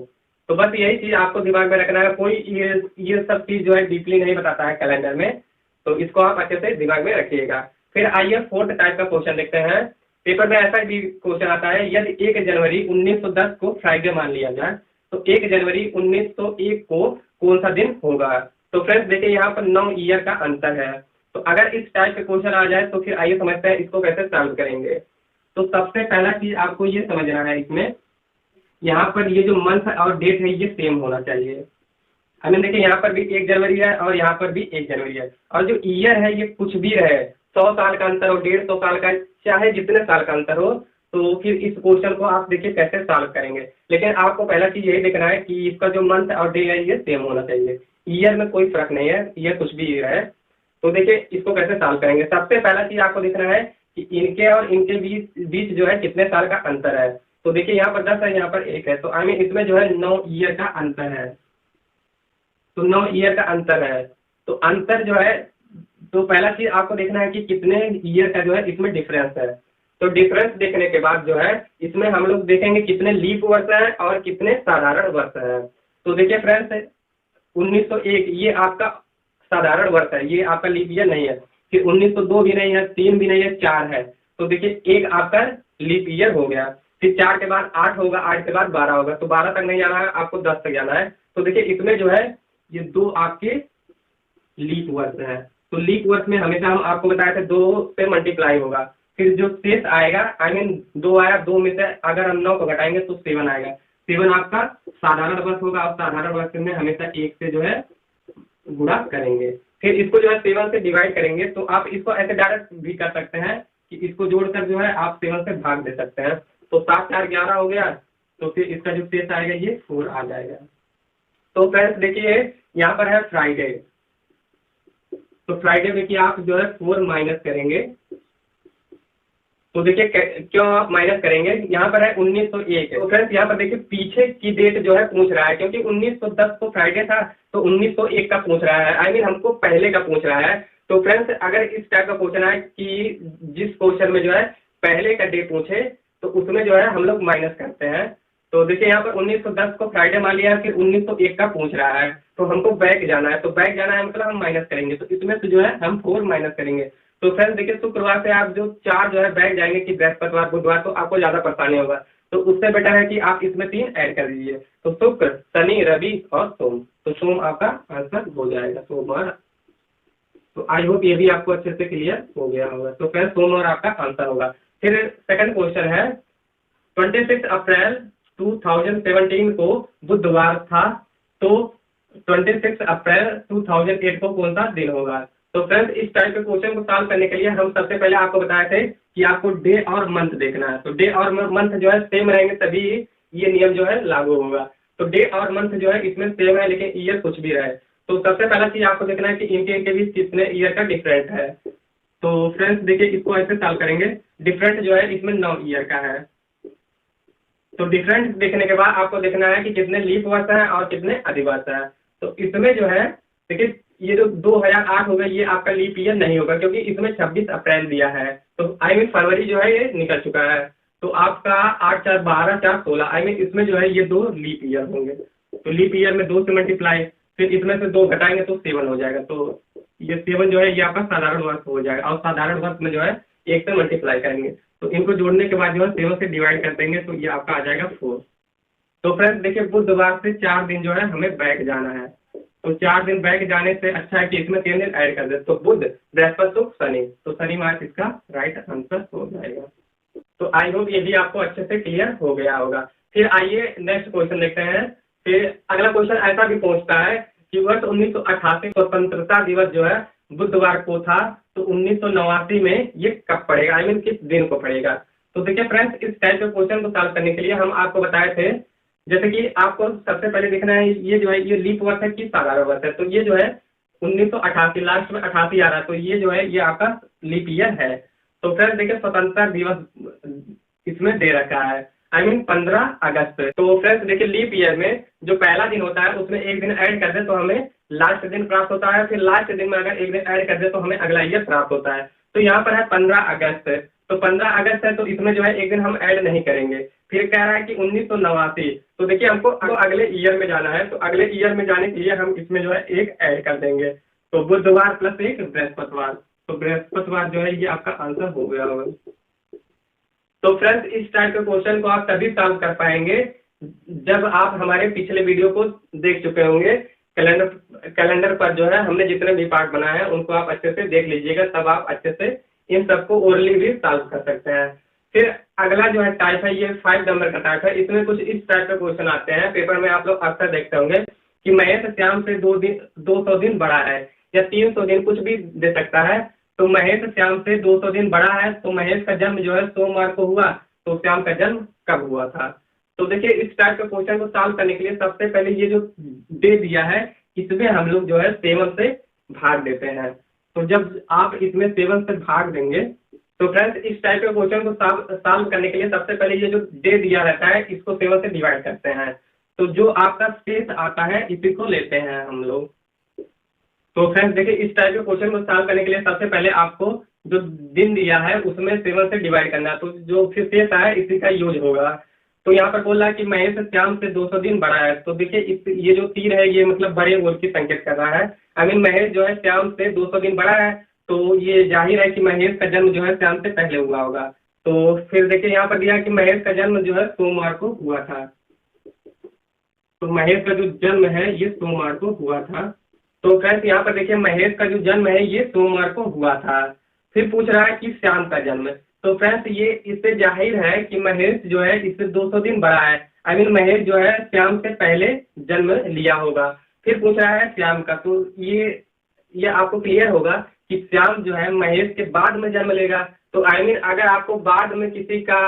तो बस यही चीज आपको दिमाग में रखना है। कोई ये सब चीज जो है डीपली नहीं बताता है कैलेंडर में, तो इसको आप अच्छे से दिमाग में रखिएगा। फिर आइए 4th टाइप का क्वेश्चन देखते हैं। पेपर में ऐसा भी क्वेश्चन आता है, यदि 1 जनवरी 1910 को फ्राइडे मान लिया जाए तो 1 जनवरी 1901 को कौन सा दिन होगा। तो फ्रेंड्स देखिए, यहाँ पर 9 ईयर का अंतर है। तो अगर इस टाइप का क्वेश्चन आ जाए तो फिर आइए समझते हैं इसको कैसे सॉल्व करेंगे। तो सबसे पहला चीज आपको ये समझना है, इसमें यहाँ पर ये जो मंथ और डेट है ये सेम होना चाहिए। हमें देखिए, यहाँ पर भी 1 जनवरी है और यहाँ पर भी 1 जनवरी है। और जो ईयर है ये कुछ भी रहे, 100 साल का अंतर हो, 150 साल का, चाहे जितने साल का अंतर हो, तो फिर इस क्वेश्चन को आप देखिए कैसे सॉल्व करेंगे। लेकिन आपको पहला चीज यही देखना है कि इसका जो मंथ और डे है ये सेम होना चाहिए। ईयर में कोई फर्क नहीं है, ईयर कुछ भी ईयर है। तो देखिए इसको कैसे सॉल्व करेंगे। सबसे पहला चीज आपको देखना है कि इनके और इनके बीच जो है कितने साल का अंतर है। तो देखिए यहाँ पर 10 है, यहाँ पर 1 है, तो आई मीन इसमें जो है 9 ईयर का अंतर है। तो 9 ईयर का अंतर है। तो अंतर जो है, तो पहला चीज आपको देखना है कि कितने ईयर का जो है इसमें डिफरेंस है। तो डिफरेंस देखने के बाद जो है इसमें हम लोग देखेंगे कितने लीप वर्ष है और कितने साधारण वर्ष है। तो देखिए फ्रेंड्स, 1901 ये आपका साधारण वर्ष है, ये आपका लीप ईयर नहीं है। फिर 1902 भी नहीं है, 3 भी नहीं है, 4 है। तो देखिए एक आपका लीप ईयर हो गया। फिर 4 के बाद 8 होगा, 8 के बाद 12 होगा। तो 12 तक नहीं जाना है, आपको 10 तक जाना है। तो देखिए इसमें जो है ये 2 आपके लीप वर्ष है। तो लीप वर्ष में हमेशा हम आपको बताए थे 2 से मल्टीप्लाई होगा। फिर जो शेष आएगा, आई मीन 2 आया, 2 में से अगर हम 9 को घटाएंगे तो 7 आएगा। 7 आपका साधारण वर्ष होगा और साधारण वर्ष में हमेशा 1 से जो है गुणा करेंगे। फिर इसको जो है 7 से डिवाइड करेंगे। तो आप इसको ऐसे डायरेक्ट भी कर सकते हैं कि इसको जोड़कर जो है आप 7 से भाग दे सकते हैं। तो 7 4 11 हो गया। तो फिर इसका जो शेष आएगा ये 4 आ जाएगा। तो फ्रेंड्स देखिए यहाँ पर है फ्राइडे। तो फ्राइडे में कि आप जो है 4 माइनस करेंगे। तो देखिए क्यों आप माइनस करेंगे, यहाँ पर है 1901। तो फ्रेंड्स यहाँ पर देखिए पीछे की डेट जो है पूछ रहा है, क्योंकि 1910 को फ्राइडे था तो 1901 का पूछ रहा है, आई मीन हमको पहले का पूछ रहा है। तो फ्रेंड्स अगर इस टाइप का क्वेश्चन है कि जिस क्वेश्चन में जो है पहले का डे पूछे तो उसमें जो है हम लोग माइनस करते हैं। तो देखिए यहाँ पर 1910 को फ्राइडे मान लिया है, फिर 1901 का पूछ रहा है तो हमको बैक जाना है। तो बैक जाना है मतलब हम माइनस करेंगे। तो इसमें से जो है हम 4 माइनस करेंगे। तो फ्रेंड्स देखिए शुक्रवार से आप जो 4 जो है बैक जाएंगे कि बृहस्पतिवार बुधवार, तो आपको ज़्यादा परेशानी होगा। तो उससे बेटर है कि आप इसमें 3 ऐड कर दीजिए। तो शुक्र, शनि, रवि और सोम। तो सोम आपका आंसर हो जाएगा, सोमवार। तो आई होप ये भी आपको अच्छे से क्लियर हो गया होगा। तो फ्रेंड्स सोमवार आपका आंसर होगा। फिर सेकंड क्वेश्चन है, 26 अप्रैल 2017 को बुधवार था, तो 26 अप्रैल 2008 को कौन सा दिन होगा। तो फ्रेंड्स इस टाइप के क्वेश्चन को सॉल्व करने के लिए हम सबसे पहले आपको बताए थे कि आपको डे और मंथ देखना है। तो डे और मंथ जो है सेम रहेंगे तभी ये नियम जो है लागू होगा। तो डे और मंथ जो है इसमें सेम है लेकिन ईयर कुछ भी रहे। तो सबसे पहला चीज आपको देखना है कि इनके बीच कितने ईयर का डिफरेंट है। तो फ्रेंड्स देखिए इसको ऐसे सॉल्व करेंगे। डिफरेंट जो है इसमें 9 ईयर का है। तो डिफरेंस देखने के बाद आपको देखना है कि कितने लीप वर्ष है और कितने अधिवर्ष है। तो इसमें जो है देखिए ये जो 2008 होगा ये आपका लीप ईयर नहीं होगा, क्योंकि इसमें 26 अप्रैल दिया है। तो आई मीन फरवरी जो है ये निकल चुका है। तो आपका 8 4 12 4 16, आई मीन इसमें जो है ये 2 लीप ईयर होंगे। तो लीप ईयर में 2 से मल्टीप्लाई, फिर इसमें से 2 घटाएंगे तो 7 हो जाएगा। तो ये 7 जो है ये आपका साधारण वर्ष हो जाएगा। और साधारण वर्ष में जो है 1 से मल्टीप्लाई करेंगे। तो इनको जोड़ने के बाद जो है 7 से डिवाइड कर देंगे तो ये आपका आ जाएगा 4। तो फ्रेंड्स देखिए बुधवार से 4 दिन जो है हमें बैक जाना है। तो 4 दिन बैक जाने से अच्छा है कि इसमें 3 दिन ऐड कर दे, तो बुध बृहस्पति शुक्र शनि, तो शनि मार्च इसका राइट आंसर हो जाएगा। तो आई होप ये भी आपको अच्छे से क्लियर हो गया होगा। फिर आइए नेक्स्ट क्वेश्चन देखते हैं। फिर अगला क्वेश्चन ऐसा भी पूछता है कि वर्ष 1988 स्वतंत्रता दिवस जो है बुधवार को था, तो 1989 में ये कब पड़ेगा, आई मीन किस दिन को पड़ेगा। तो देखिए फ्रेंड्स इस टाइप के क्वेश्चन को सॉल्व करने के लिए हम आपको बताए थे, जैसे कि आपको सबसे पहले देखना है ये जो है ये लीप वर्ष है कि साधारण वर्ष है। तो ये जो है 1988 लास्ट में 88 आ रहा है, तो ये जो है ये आपका लीप ईयर है। तो फ्रेंड्स देखिए स्वतंत्रता दिवस इसमें दे रखा है, आई मीन 15 अगस्त। तो फ्रेंड्स देखिए लीप ईयर में जो पहला दिन होता है उसमें एक दिन ऐड कर दे तो हमें लास्ट दिन प्राप्त होता है, फिर लास्ट दिन में अगर एक दिन ऐड कर दे तो हमें अगला ईयर प्राप्त होता है। तो यहाँ पर है 15 अगस्त, तो 15 अगस्त है तो इसमें जो है एक दिन हम ऐड नहीं करेंगे। फिर कह रहा है कि 1989, तो देखिए हमको अगले ईयर में जाना है, तो अगले ईयर में जाने के लिए हम इसमें जो है एक ऐड कर देंगे, तो बुधवार प्लस एक बृहस्पतिवार, तो बृहस्पतिवार जो है ये आपका आंसर हो गया होगा। तो फ्रेंड्स इस टाइप के क्वेश्चन को आप तभी सॉल्व कर पाएंगे जब आप हमारे पिछले वीडियो को देख चुके होंगे। कैलेंडर पर जो है हमने जितने भी पार्ट बनाए हैं उनको आप अच्छे से देख लीजिएगा, तब आप अच्छे से इन सबको ओरली भी सॉल्व कर सकते हैं। फिर अगला जो है टाइप है ये 5 नंबर का टाइप है। इसमें कुछ इस टाइप के क्वेश्चन आते हैं पेपर में, आप लोग अक्सर देखते होंगे कि महेश श्याम से 200 दिन बड़ा है या 300 दिन, कुछ भी दे सकता है। तो महेश श्याम से 200 दिन बड़ा है, तो महेश का जन्म जो है सोमवार को हुआ, तो श्याम का जन्म कब हुआ था। तो देखिए इस टाइप के क्वेश्चन को सॉल्व करने के लिए सबसे पहले ये जो दे दिया है इसमें हम लोग जो है 7 से भाग देते हैं। तो जब आप इसमें 7 से भाग देंगे तो फ्रेंड्स इस टाइप के क्वेश्चन को सॉल्व करने के लिए सबसे पहले ये जो दे दिया रहता है इसको 7 से डिवाइड करते हैं, तो जो आपका शेष आता है इसी को लेते हैं हम लोग। तो फ्रेंड्स देखिए इस टाइप के क्वेश्चन को सॉल्व करने के लिए सबसे पहले आपको जो दिन दिया है उसमें 7 से डिवाइड करना है, तो जो फिर शेष है इसी का यूज होगा। तो यहाँ पर बोल रहा है कि महेश श्याम से 200 दिन बड़ा है, तो देखिए ये जो तीर है ये मतलब बड़े ओर की संकेत कर रहा है। आई मीन महेश जो है श्याम से 200 दिन बड़ा है, तो ये जाहिर है कि महेश का जन्म जो है श्याम से पहले हुआ होगा। तो फिर देखिए यहाँ पर दिया कि महेश का जन्म जो है सोमवार को हुआ था, तो महेश का जो जन्म है ये सोमवार को हुआ था। तो फ्रेंड्स यहाँ पर देखिए महेश का जो जन्म है ये सोमवार को हुआ था। फिर पूछ रहा है कि श्याम का जन्म, तो फ्रेंड्स ये इससे जाहिर है कि महेश जो है इससे 200 दिन बड़ा है, आई मीन महेश जो है श्याम से पहले जन्म लिया होगा। फिर पूछ रहा है श्याम का, तो ये आपको क्लियर होगा कि श्याम जो है महेश के बाद में जन्म लेगा। तो आई मीन अगर आपको बाद में किसी का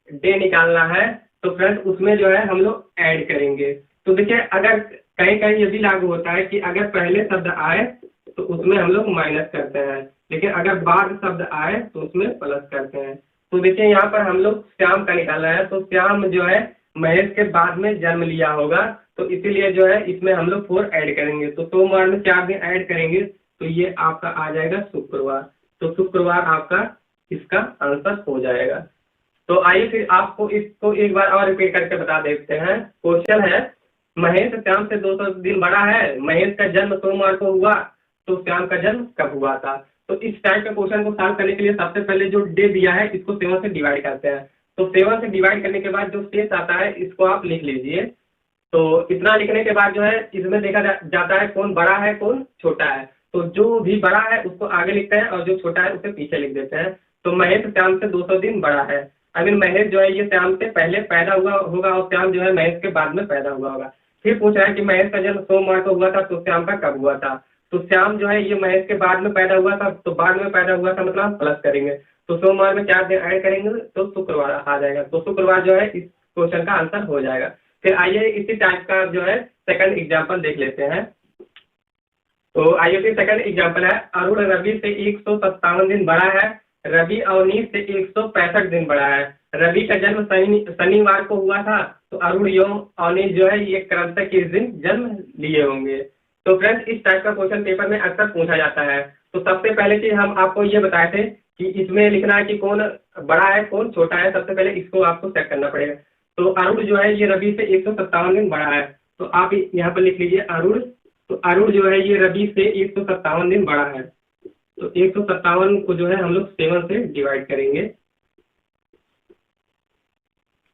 डे निकालना है तो फ्रेंड्स उसमें जो है हम लोग ऐड करेंगे। तो देखिए अगर कहीं कहीं ये भी लागू होता है कि अगर पहले शब्द आए तो उसमें हम लोग माइनस करते हैं, लेकिन अगर बाद शब्द आए तो उसमें प्लस करते हैं। तो देखिए यहाँ पर हम लोग श्याम का निकालना है, तो श्याम जो है महेश के बाद में जन्म लिया होगा, तो इसीलिए जो है इसमें हम लोग 4 ऐड करेंगे। तो सोमवार में 4 दिन ऐड करेंगे तो ये आपका आ जाएगा शुक्रवार, तो शुक्रवार आपका इसका आंसर हो जाएगा। तो आइए फिर आपको इसको एक बार और रिपीट करके बता देते हैं। क्वेश्चन है महेश श्याम से 200 दिन बड़ा है, महेश का जन्म सोमवार को हुआ, तो श्याम का जन्म कब हुआ था। तो इस टाइप के क्वेश्चन को सॉल्व करने के लिए सबसे पहले जो डे दिया है इसको 7 से डिवाइड करते हैं। तो 7 से डिवाइड करने के बाद जो शेष आता है इसको आप लिख लीजिए। तो इतना लिखने के बाद जो है इसमें देखा जाता है कौन बड़ा है कौन छोटा है, तो जो भी बड़ा है उसको आगे लिखते हैं और जो छोटा है उसे पीछे लिख देते हैं। तो महेश श्याम से 200 दिन बड़ा है, आई मीन महेश जो है ये श्याम से पहले पैदा हुआ होगा और श्याम जो है महेश के बाद में पैदा हुआ होगा। फिर पूछ रहा है कि महेश का जन्म सोमवार को हुआ था, तो श्याम का कब हुआ था। तो श्याम जो है ये महेश के बाद में पैदा हुआ था, तो बाद में पैदा हुआ था मतलब प्लस करेंगे, तो सोमवार में 4 दिन ऐड करेंगे तो शुक्रवार आ जाएगा। तो शुक्रवार जो है इस क्वेश्चन का आंसर हो जाएगा। फिर आइए इसी टाइप का जो है सेकंड एग्जाम्पल देख लेते हैं। तो आइए फिर सेकंड एग्जाम्पल है अरुण रवि से 157 दिन बड़ा है, रवि अवनीश से 165 दिन बड़ा है। रवि का जन्म शनिवार को हुआ था, तो अरुण एवं अवनीश जो है ये क्रमशः किस दिन जन्म लिए होंगे। तो फ्रेंड्स इस टाइप का क्वेश्चन पेपर में अक्सर पूछा जाता है। तो सबसे पहले चीज हम आपको ये बताए थे कि इसमें लिखना है कि कौन बड़ा है कौन छोटा है, सबसे पहले इसको आपको चेक करना पड़ेगा। तो अरुण जो है ये रवि से 157 दिन बड़ा है, तो आप यहाँ पर लिख लीजिए अरुण। तो अरुण जो है ये रवि से 157 दिन बड़ा है, तो 157 को जो है हम लोग 7 से डिवाइड करेंगे।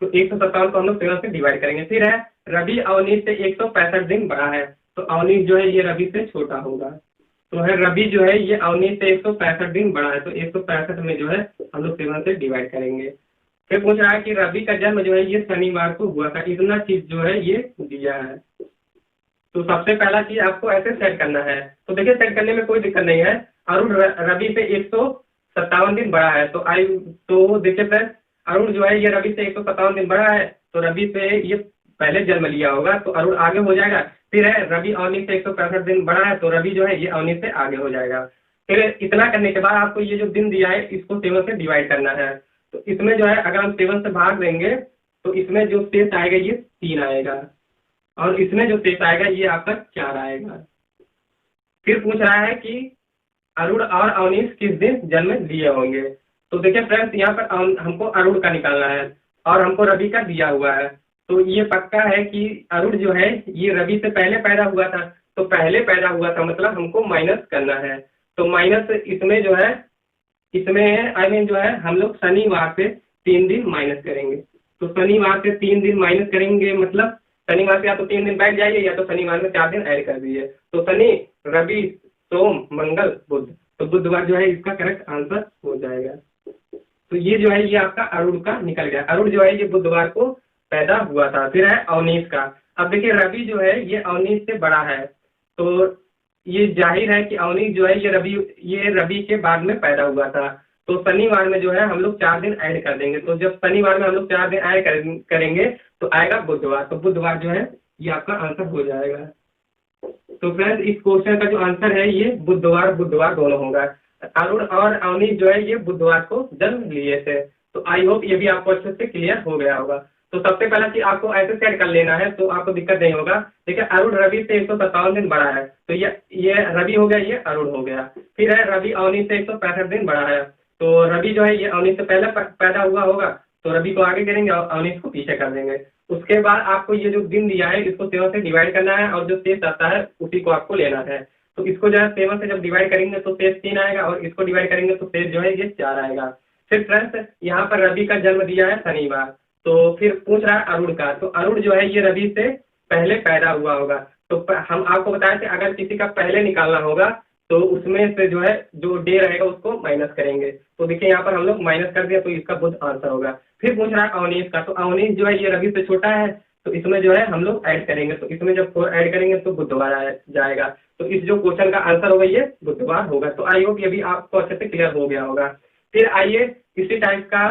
तो 157 को हम लोग 7 से डिवाइड करेंगे। फिर है रवि अवनीश से 165 दिन बड़ा है, तो अवनीश जो है ये रवि से छोटा होगा। तो है रवि जो है ये अवनीश से 165 दिन बड़ा है, तो 165 में जो है हम लोग 7 से डिवाइड करेंगे। फिर पूछ रहा है कि रवि का जन्म जो है ये शनिवार को हुआ था, इतना चीज जो है ये दिया है। तो सबसे पहला चीज आपको ऐसे सेट करना है। तो देखिए सेट करने में कोई दिक्कत नहीं है। अरुण रवि से 157 दिन बड़ा है, तो देखिए फ्रेंड्स, अरुण जो है ये रवि से 157 दिन बड़ा है, तो रवि से ये पहले जन्म लिया होगा, तो अरुण आगे हो जाएगा। फिर है रवि अवनीश से 165 दिन बड़ा है, तो रवि जो है ये अवनीश से आगे हो जाएगा। फिर इतना करने के बाद आपको ये जो दिन दिया है इसको 7 से डिवाइड करना है। तो इसमें जो है अगर हम 7 से भाग देंगे तो इसमें जो शेष आएगा ये 3 आएगा, और इसमें जो शेष आएगा ये आपका 4 आएगा। फिर पूछ रहा है कि अरुण और अवनीश किस दिन जन्म लिए होंगे। तो देखिए फ्रेंड्स, यहाँ पर हमको अरुण का निकालना है और हमको रवि का दिया हुआ है। तो ये पक्का है कि अरुण जो है ये रवि से पहले पैदा हुआ था, तो पहले पैदा हुआ था मतलब हमको माइनस करना है। तो माइनस इसमें जो है, इसमें आई मीन जो है हम लोग शनिवार से 3 दिन माइनस करेंगे। तो शनिवार से 3 दिन माइनस करेंगे मतलब शनिवार से या तो 3 दिन बैठ जाइए या तो शनिवार में 4 दिन ऐड कर दीजिए। तो शनि, रवि, सोम, मंगल, बुध, तो बुधवार जो है इसका करेक्ट आंसर हो जाएगा। तो ये जो है ये आपका अरुण का निकल गया। अरुण जो है ये बुधवार को पैदा हुआ था। फिर है अवनीश का। अब देखिए रवि जो है ये अवनीश से बड़ा है, तो ये जाहिर है कि अवनीश जो है ये रवि के बाद में पैदा हुआ था। तो शनिवार में जो है हम लोग 4 दिन ऐड कर देंगे। तो जब शनिवार में हम लोग 4 दिन ऐड करेंगे तो आएगा बुधवार। तो बुधवार जो है ये आपका आंसर हो जाएगा। तो फ्रेंड्स, इस क्वेश्चन का जो आंसर है ये बुधवार दोनों होगा। अरुण और अवनीश जो है ये बुधवार को जन्म लिए थे। तो आई होप ये भी आपको अच्छे से क्लियर हो गया होगा। तो सबसे पहला चीज आपको ऐसे सेट कर लेना है तो आपको दिक्कत नहीं होगा। देखिए अरुण रवि से 157 दिन बड़ा है, तो ये रवि हो गया, ये अरुण हो गया। फिर है रवि अवनीश से 165 दिन बड़ा है, तो रवि जो है ये अवनीश से पहले पैदा हुआ होगा, तो रवि को आगे करेंगे और अवनीश को पीछे कर देंगे। उसके बाद आपको ये जो दिन दिया है इसको 7 से डिवाइड करना है और जो शेष आता है उसी को आपको लेना है। तो इसको जो है 7 से जब डिवाइड करेंगे तो शेष 3 आएगा और इसको डिवाइड करेंगे तो शेष जो है ये 4 आएगा। फिर फ्रेंड्स यहाँ पर रवि का जन्म दिया है शनिवार, तो फिर पूछ रहा है अरुण का। तो अरुण जो है ये रवि से पहले पैदा हुआ होगा। तो हम आपको बताए थे अगर किसी का पहले निकालना होगा तो उसमें से जो है जो डे रहेगा उसको माइनस करेंगे। तो देखिए यहाँ पर हम लोग माइनस कर दिया, तो इसका बुध आंसर होगा। फिर पूछ रहा है अवनीश का। तो अवनीश जो है ये रवि से छोटा है, तो इसमें जो है हम लोग ऐड करेंगे। तो इसमें जब 4 ऐड करेंगे तो बुधवार आ जाएगा। तो इस जो क्वेश्चन का आंसर होगा ये बुधवार होगा। तो आई होप ये भी आपको अच्छे से क्लियर हो गया होगा। फिर आइए इसी टाइप का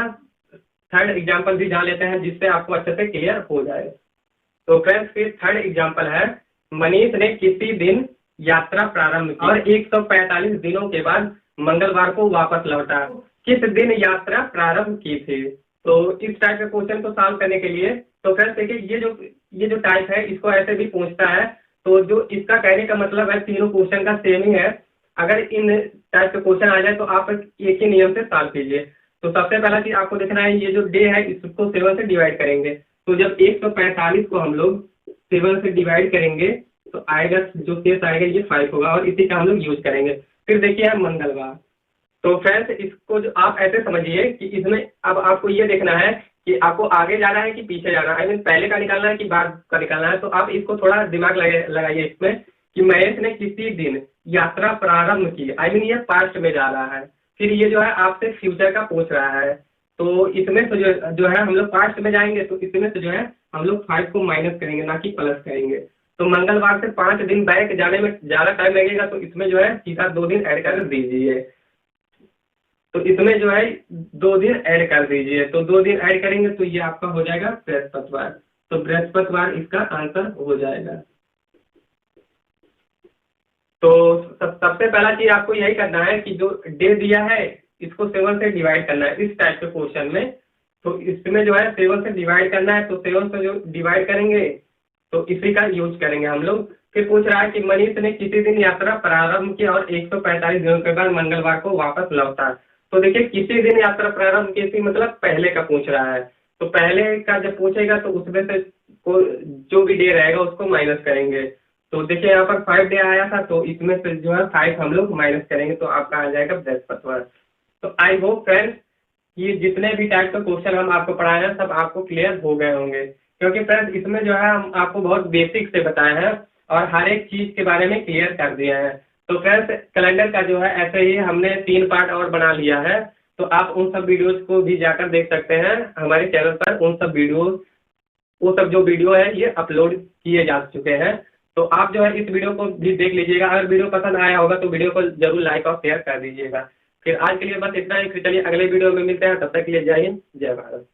थर्ड एग्जाम्पल भी जान लेते हैं जिससे आपको अच्छे से क्लियर हो जाए। तो फ्रेंड्स, फिर थर्ड एग्जाम्पल है, मनीष ने किसी दिन यात्रा प्रारंभ की और 145 दिनों के बाद मंगलवार को वापस लौटा। किस दिन यात्रा प्रारंभ की थी? तो इस टाइप के क्वेश्चन को सॉल्व करने के लिए तो फ्रेंड्स देखिए ये जो टाइप है इसको ऐसे भी पूछता है। तो जो इसका कहने का मतलब है तीनों क्वेश्चन का सेम ही है। अगर इन टाइप के क्वेश्चन आ जाए तो आप एक ही नियम से सॉल्व कीजिए। तो सबसे पहला चीज आपको देखना है, ये जो डे है इसको 7 से डिवाइड करेंगे। तो जब 145 को हम लोग 7 से डिवाइड करेंगे तो आएगा, जो शेष आएगा ये 5 होगा और इसी का हम लोग यूज करेंगे। फिर देखिए है मंगलवार। तो फ्रेंड्स इसको जो आप ऐसे समझिए कि इसमें अब आपको ये देखना है कि आपको आगे जाना है कि पीछे जाना है, आई मीन पहले का निकालना है कि बाद का निकालना है। तो आप इसको थोड़ा दिमाग लगाइए इसमें कि महेश ने किसी दिन यात्रा प्रारंभ की, आई मीन ये पास्ट में जा रहा है। फिर ये जो है आपसे फ्यूचर का पूछ रहा है, तो इसमें तो जो है हम लोग पास्ट में जाएंगे, तो इसमें से जो है हम लोग 5 को माइनस करेंगे ना कि प्लस करेंगे। तो मंगलवार से 5 दिन बैक जाने में ज़्यादा टाइम लगेगा, तो इसमें जो है सीधा 2 दिन ऐड कर दीजिए। तो इसमें जो है 2 दिन ऐड कर दीजिए। तो 2 दिन ऐड करेंगे तो ये आपका हो जाएगा बृहस्पतिवार। तो बृहस्पतिवार इसका आंसर हो जाएगा। तो सबसे पहला चीज आपको यही करना है कि जो डे दिया है इसको 7 से डिवाइड करना है इस टाइप के क्वेश्चन में। तो इसमें जो है 7 से डिवाइड करना है, तो 7 से जो डिवाइड करेंगे तो इसी का यूज करेंगे हम लोग। फिर पूछ रहा है कि मनीष ने किसी दिन यात्रा प्रारंभ की और 145 दिनों के बाद मंगलवार को वापस लौटा। तो देखिए किसी दिन यात्रा प्रारंभ की थी मतलब पहले का पूछ रहा है। तो पहले का जब पूछेगा तो उसमें से जो भी डे रहेगा उसको माइनस करेंगे। तो देखिए यहाँ पर 5 डे आया था, तो इसमें से जो है 5 हम लोग माइनस करेंगे तो आपका आ जाएगा बृहस्पतिवार। तो आई होप फ्रेंड्स ये जितने भी टाइप का क्वेश्चन हम आपको पढ़ाए हैं सब आपको क्लियर हो गए होंगे। क्योंकि फ्रेंड्स इसमें जो है हम आपको बहुत बेसिक से बताए हैं और हर एक चीज़ के बारे में क्लियर कर दिए हैं। तो फ्रेंड्स कैलेंडर का जो है ऐसे ही हमने 3 पार्ट और बना लिया है, तो आप उन सब वीडियोज़ को भी जाकर देख सकते हैं हमारे चैनल पर। उन सब वीडियोज़, वो सब जो वीडियो है ये अपलोड किए जा चुके हैं। तो आप जो है इस वीडियो को भी देख लीजिएगा। अगर वीडियो पसंद आया होगा तो वीडियो को जरूर लाइक और शेयर कर दीजिएगा। फिर आज के लिए बस इतना ही। फिर चलिए अगले वीडियो में मिलते हैं, तब तक के लिए जय हिंद, जय भारत।